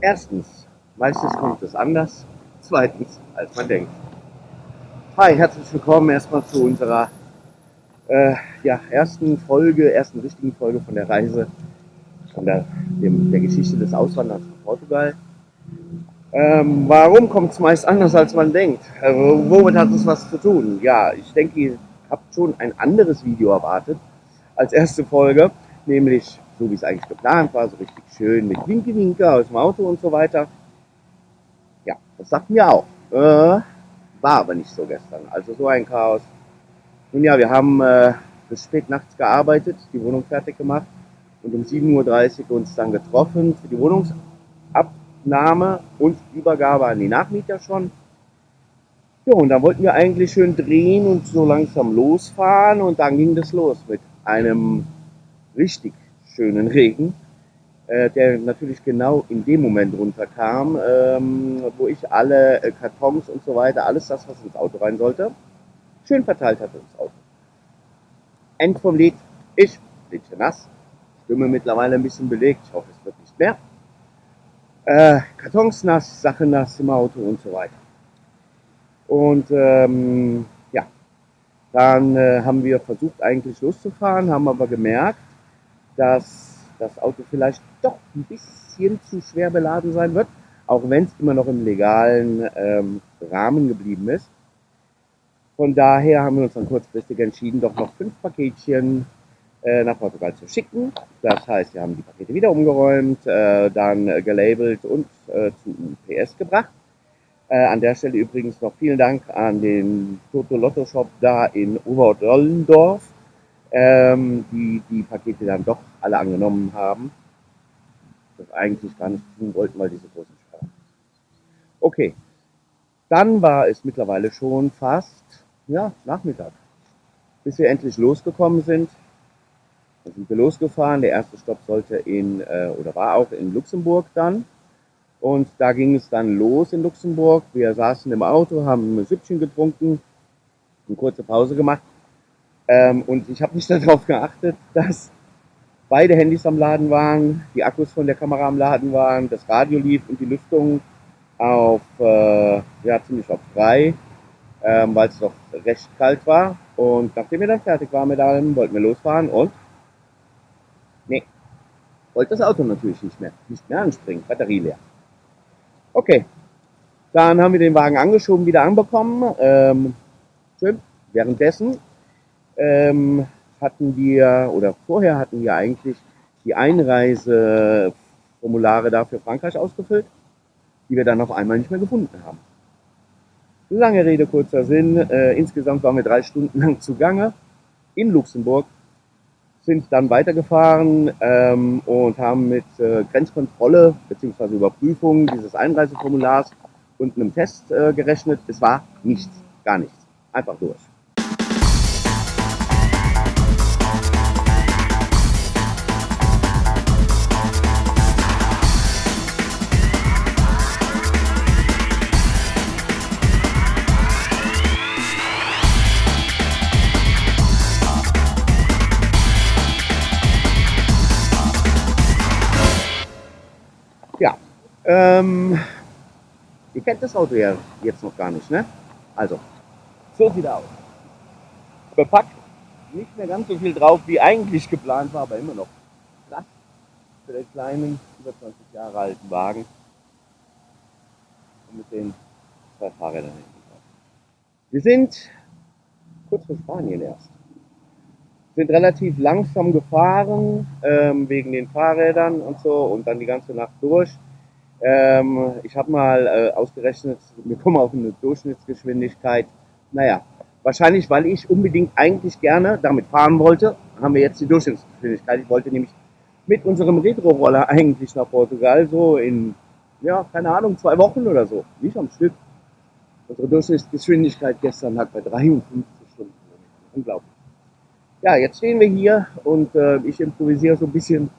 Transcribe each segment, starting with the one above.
Erstens, meistens kommt es anders. Zweitens, als man denkt. Hi, herzlich willkommen erstmal zu unserer ersten richtigen Folge von der Reise, von der Geschichte des Auswanderns nach Portugal. Warum kommt es meist anders, als man denkt? Womit hat es was zu tun? Ja, ich denke, ihr habt schon ein anderes Video erwartet als erste Folge, nämlich so wie es eigentlich geplant war, so richtig schön mit Winke-Winke aus dem Auto und so weiter. Ja, das sagten wir auch. War aber nicht so gestern. Also so ein Chaos. Nun ja, wir haben bis spät nachts gearbeitet, die Wohnung fertig gemacht und um 7:30 Uhr uns dann getroffen für die Wohnungsabnahme und Übergabe an die Nachmieter schon. Ja, und dann wollten wir eigentlich schön drehen und so langsam losfahren und dann ging das los mit einem richtig schönen Regen, der natürlich genau in dem Moment runterkam, wo ich alle Kartons und so weiter, alles das, was ins Auto rein sollte, schön verteilt hatte ins Auto. End vom Lied, ich, Liedchen nass, Stimme mittlerweile ein bisschen belegt, ich hoffe, es wird nicht mehr. Kartons nass, Sachen nass im Auto und so weiter. Und ja, dann haben wir versucht eigentlich loszufahren, haben aber gemerkt, dass das Auto vielleicht doch ein bisschen zu schwer beladen sein wird, auch wenn es immer noch im legalen Rahmen geblieben ist. Von daher haben wir uns dann kurzfristig entschieden, doch noch 5 Paketchen nach Portugal zu schicken. Das heißt, wir haben die Pakete wieder umgeräumt, dann gelabelt und zu UPS gebracht. An der Stelle übrigens noch vielen Dank an den Toto Lotto Shop da in Oberdollendorf, die die Pakete dann doch alle angenommen haben. Das eigentlich gar nicht tun wollten, weil diese großen Sperren. Okay, dann war es mittlerweile schon fast Nachmittag, bis wir endlich losgekommen sind. Dann sind wir losgefahren. Der erste Stopp sollte war auch in Luxemburg dann. Und da ging es dann los in Luxemburg. Wir saßen im Auto, haben ein Süppchen getrunken, eine kurze Pause gemacht. Und ich habe nicht darauf geachtet, dass beide Handys am Laden waren, die Akkus von der Kamera am Laden waren, das Radio lief und die Lüftung ziemlich auf frei, weil es doch recht kalt war. Und nachdem wir dann fertig waren mit allem, wollten wir losfahren und nee, wollte das Auto natürlich nicht mehr anspringen, Batterie leer. Okay, dann haben wir den Wagen angeschoben, wieder anbekommen. Schön. Währenddessen vorher hatten wir eigentlich die Einreiseformulare da für Frankreich ausgefüllt, die wir dann auf einmal nicht mehr gefunden haben. Lange Rede, kurzer Sinn. Insgesamt waren wir 3 Stunden lang zugange in Luxemburg, sind dann weitergefahren und haben mit Grenzkontrolle bzw. Überprüfung dieses Einreiseformulars und einem Test gerechnet. Es war nichts, gar nichts. Einfach durch. Ja, ihr kennt das Auto ja jetzt noch gar nicht, ne? Also, so sieht er aus. Bepackt, nicht mehr ganz so viel drauf, wie eigentlich geplant war, aber immer noch Platz für den kleinen, über 20 Jahre alten Wagen und mit den 2 Fahrrädern hinten drauf. Wir sind kurz vor Spanien erst. Sind relativ langsam gefahren, wegen den Fahrrädern und so und dann die ganze Nacht durch. Ich habe mal ausgerechnet, wir kommen auf eine Durchschnittsgeschwindigkeit. Naja, wahrscheinlich, weil ich unbedingt eigentlich gerne damit fahren wollte, haben wir jetzt die Durchschnittsgeschwindigkeit. Ich wollte nämlich mit unserem Retro-Roller eigentlich nach Portugal, so in, keine Ahnung, 2 Wochen oder so. Nicht am Stück. Unsere Durchschnittsgeschwindigkeit gestern lag bei 53 Stundenkilometern. Unglaublich. Ja, jetzt stehen wir hier und ich improvisiere so ein bisschen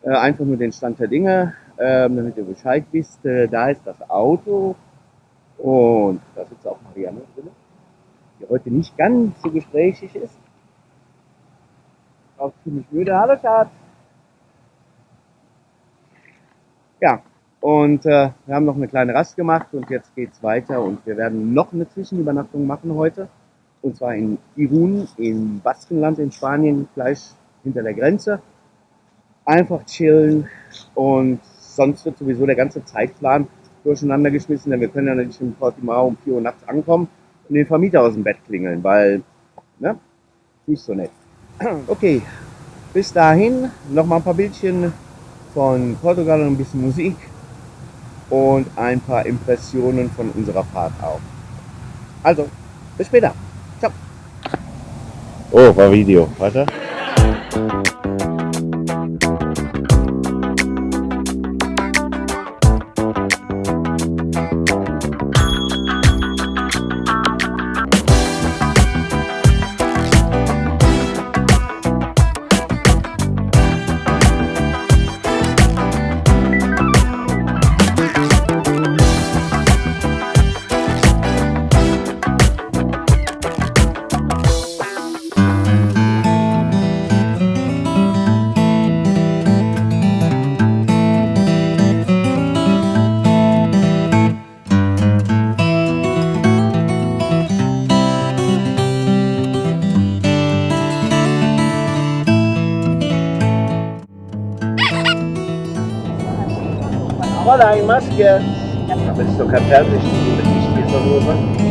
einfach nur den Stand der Dinge, damit ihr Bescheid wisst. Da ist das Auto und da sitzt auch Marianne drin, die heute nicht ganz so gesprächig ist. Auch ziemlich müde. Hallo Schatz. Ja, Und wir haben noch eine kleine Rast gemacht und jetzt geht es weiter und wir werden noch eine Zwischenübernachtung machen heute. Und zwar in Irun, im Baskenland in Spanien, gleich hinter der Grenze. Einfach chillen und sonst wird sowieso der ganze Zeitplan durcheinander geschmissen, denn wir können ja nicht in Portimao um 4 Uhr nachts ankommen und den Vermieter aus dem Bett klingeln, weil, ne, nicht so nett. Okay, bis dahin nochmal ein paar Bildchen von Portugal und ein bisschen Musik und ein paar Impressionen von unserer Fahrt auch. Also, bis später. Ciao. Oh, war Video. Warte. Fräulein, Maske. Aber das ist doch kein Fernsehspiel, das ist doch nur was.